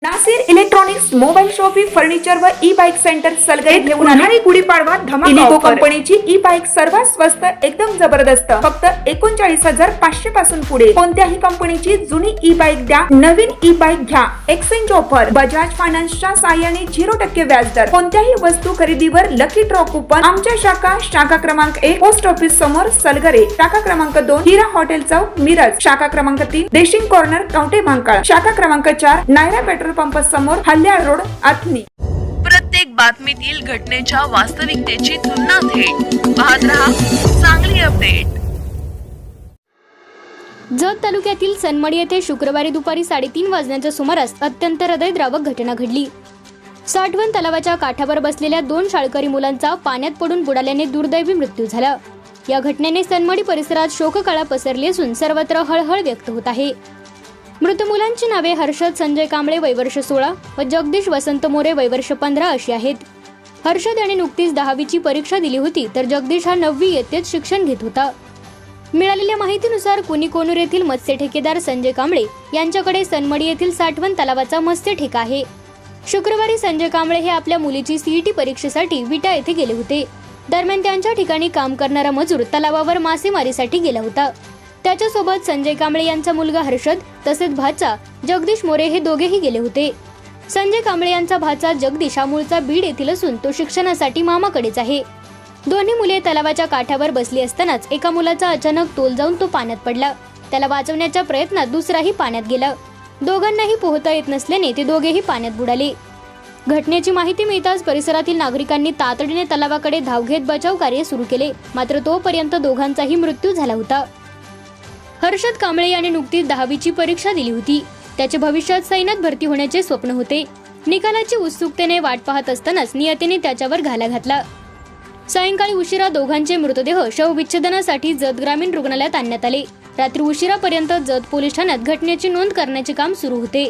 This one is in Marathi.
Nasir electronics mobile shoppy furniture व ई बाईक सेंटर सलगरे घेऊन आली गुढीपाडवा धमाका इलिको कंपनीची ई बाईक सर्वात स्वस्त एकदम जबरदस्त फक्त 39,500 पासून पुढे कोणत्याही कंपनीची जुनी ई बाईक द्या नवीन ई बाईक घ्या एक्सचेंज ऑफर बजाज फायनान्सच्या साहाय्याने 0% व्याजदर कोणत्याही वस्तू खरेदीवर लकी ड्रॉ कुपन आमच्या शाखा क्रमांक 1 पोस्ट ऑफिस समोर सलगरे शाखा क्रमांक 2 हिरा हॉटेल चौक मिरज शाखा क्रमांक 3 देशिंग कॉर्नर कवठे महांकाळ शाखा क्रमांक 4 नायरा पेट्रोल पंप समोर हल्याळ रोड आथनी। प्रत्येक बातमीतील घटनेच्या वास्तविकतेची तुलना थेट पाहत रहा चांगली अपडेट। जत तालुक्यातील सनमडी येथे शुक्रवारी दुपारी 3:30 वाजण्याच्या सुमारास अत्यंत हृदयद्रावक घटना घडली। साठवण तलावाच्या काठावर बसलेल्या 2 शाळकरी मुलांचा पाण्यात पडून बुडाल्याने दुर्दैवी मृत्यू झाला। या घटनेने सनमडी परिसरात शोककळा पसरली असून सर्वत्र हळहळ व्यक्त होत आहे। मृत मुलांची नावे हर्षद संजय कांबळे वय वर्ष 16 व जगदीश वसंत मोरे वय वर्ष 15 अशी आहेत। हर्षद याने नुकतीच 10वीची परीक्षा दिली होती तर जगदीश हा 9वी इयत्तेत शिक्षण घेत होता। मिळालेल्या माहितीनुसार कुणीकोणूर येथील मत्स्य ठेकेदार संजय कांबळे यांच्याकडे सनमडी येथील साठवण तलावाचा मत्स्य ठेका आहे। शुक्रवारी संजय कांबळे हे आपल्या मुलीची सीईटी परीक्षेसाठी विटा येथे गेले होते। दरम्यान त्यांच्या ठिकाणी काम करणारा मजूर तलावावर मासेमारीसाठी गेला होता। त्याच्यासोबत संजय कांबळे यांचा मुलगा हर्षद तसेच भाचा जगदीश मोरे हे दोघेही गेले होते। संजय कांबळे यांचा भाचा जगदीश हा मूळचा बीड येथील असून तो शिक्षणासाठी मामाकडेच आहे। दोन्ही मुले तलावाच्या काठावर बसली असतानाच एका मुलाचा अचानक तोल जाऊन तो पाण्यात पडला। त्याला वाचवण्याच्या प्रयत्नात दुसराही पाण्यात गेला। दोघांनाही पोहता येत नसल्याने ते दोघेही पाण्यात बुडाले। घटनेची माहिती मिळताच परिसरातील नागरिकांनी तातडीने तलावाकडे धाव घेत बचाव कार्य सुरू केले, मात्र तोपर्यंत दोघांचाही मृत्यू झाला होता। हर्षद कांबळे याने नुकतीच 10वीची परीक्षा दिली होती। त्याचे भविष्यात सैन्यात भरती होण्याचे स्वप्न होते। निकालाची उत्सुकतेने वाट पाहत असतानाच नियतीने त्याच्यावर घाला घातला। सायंकाळी उशिरा दोघांचे मृतदेह शवविच्छेदनासाठी जत ग्रामीण रुग्णालयात आणण्यात आले। रात्री उशिरापर्यंत जत पोलीस ठाण्यात घटनेची नोंद करण्याचे काम सुरू होते।